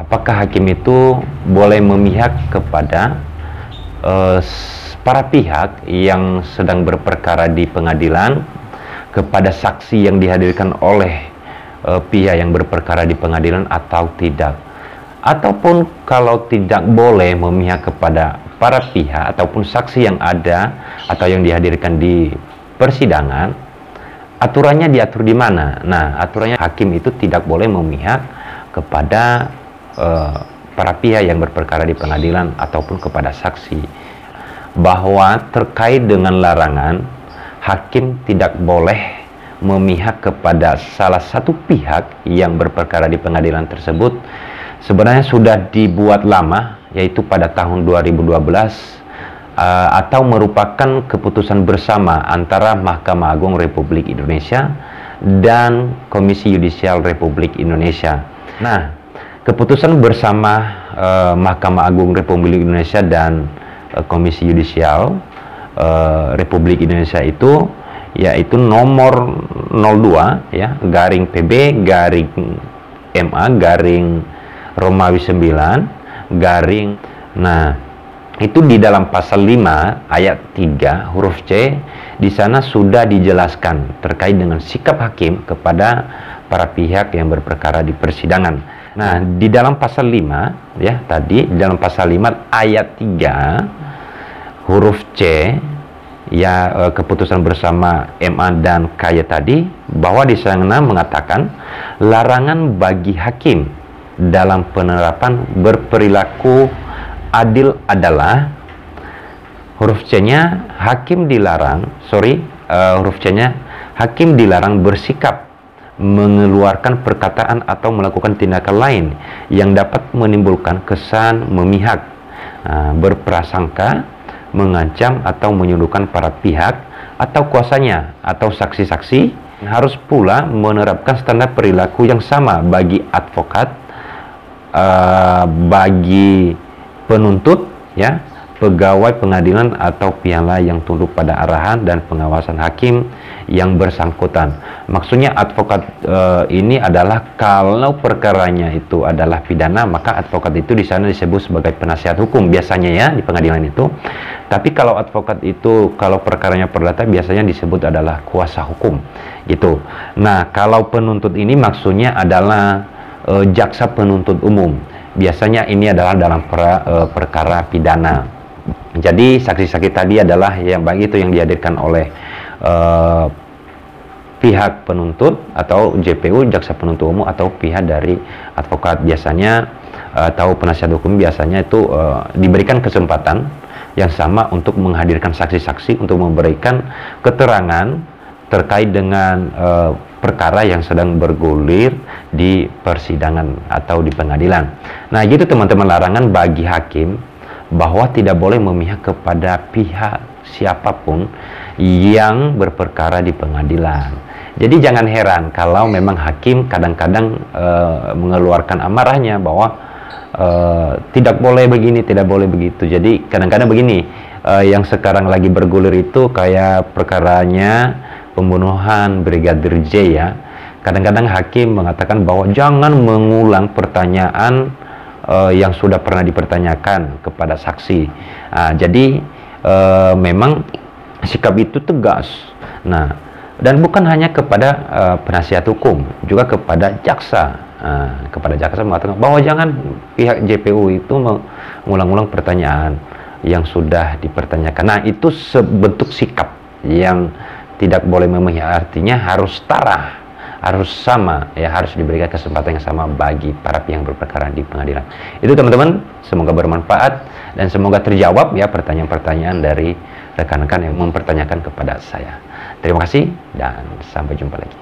Apakah hakim itu boleh memihak kepada para pihak yang sedang berperkara di pengadilan, kepada saksi yang dihadirkan oleh pihak yang berperkara di pengadilan atau tidak? Ataupun kalau tidak boleh memihak kepada para pihak ataupun saksi yang ada atau yang dihadirkan di persidangan, aturannya diatur di mana? Nah, aturannya hakim itu tidak boleh memihak kepada para pihak yang berperkara di pengadilan ataupun kepada saksi. Bahwa terkait dengan larangan, hakim tidak boleh memihak kepada salah satu pihak yang berperkara di pengadilan tersebut sebenarnya sudah dibuat lama, yaitu pada tahun 2012, atau merupakan keputusan bersama antara Mahkamah Agung Republik Indonesia dan Komisi Yudisial Republik Indonesia. Nah, keputusan bersama Mahkamah Agung Republik Indonesia dan Komisi Yudisial Republik Indonesia itu yaitu nomor 02 ya garing PB garing MA garing Romawi 9 garing. Nah, itu di dalam pasal 5 ayat 3 huruf C, di sana sudah dijelaskan terkait dengan sikap hakim kepada para pihak yang berperkara di persidangan. Nah, di dalam pasal 5 ya tadi, di dalam pasal 5 ayat 3 huruf C ya, keputusan bersama MA dan KY tadi, bahwa di sana mengatakan larangan bagi hakim dalam penerapan berperilaku adil adalah, huruf C-nya hakim dilarang, huruf C-nya hakim dilarang bersikap, mengeluarkan perkataan atau melakukan tindakan lain yang dapat menimbulkan kesan memihak, berprasangka, mengancam atau menyudutkan para pihak atau kuasanya atau saksi-saksi. Harus pula menerapkan standar perilaku yang sama bagi advokat, bagi penuntut ya, pegawai pengadilan atau pihak lain yang tunduk pada arahan dan pengawasan hakim yang bersangkutan. Maksudnya advokat ini adalah kalau perkaranya itu adalah pidana, maka advokat itu di sana disebut sebagai penasihat hukum biasanya ya di pengadilan itu. Tapi kalau advokat itu kalau perkaranya perdata biasanya disebut adalah kuasa hukum gitu. Nah, kalau penuntut ini maksudnya adalah jaksa penuntut umum. Biasanya ini adalah dalam perkara pidana. Jadi saksi-saksi tadi adalah yang baik itu yang dihadirkan oleh pihak penuntut atau JPU, jaksa penuntut umum, atau pihak dari advokat biasanya atau penasihat hukum biasanya itu diberikan kesempatan yang sama untuk menghadirkan saksi-saksi untuk memberikan keterangan terkait dengan perkara yang sedang bergulir di persidangan atau di pengadilan. Nah, gitu teman-teman, larangan bagi hakim bahwa tidak boleh memihak kepada pihak siapapun yang berperkara di pengadilan. Jadi jangan heran kalau memang hakim kadang-kadang mengeluarkan amarahnya bahwa tidak boleh begini, tidak boleh begitu. Jadi kadang-kadang begini, yang sekarang lagi bergulir itu kayak perkaranya pembunuhan Brigadir J ya. Kadang-kadang hakim mengatakan bahwa jangan mengulang pertanyaan yang sudah pernah dipertanyakan kepada saksi. Jadi memang sikap itu tegas. Nah, dan bukan hanya kepada penasihat hukum, juga kepada jaksa. Kepada jaksa mengatakan bahwa jangan pihak JPU itu mengulang-ulang pertanyaan yang sudah dipertanyakan. Nah, itu sebentuk sikap yang tidak boleh memihak, artinya harus setara, harus sama ya, harus diberikan kesempatan yang sama bagi para pihak yang berperkara di pengadilan. Itu teman-teman, semoga bermanfaat dan semoga terjawab ya pertanyaan-pertanyaan dari rekan-rekan yang mempertanyakan kepada saya. Terima kasih dan sampai jumpa lagi.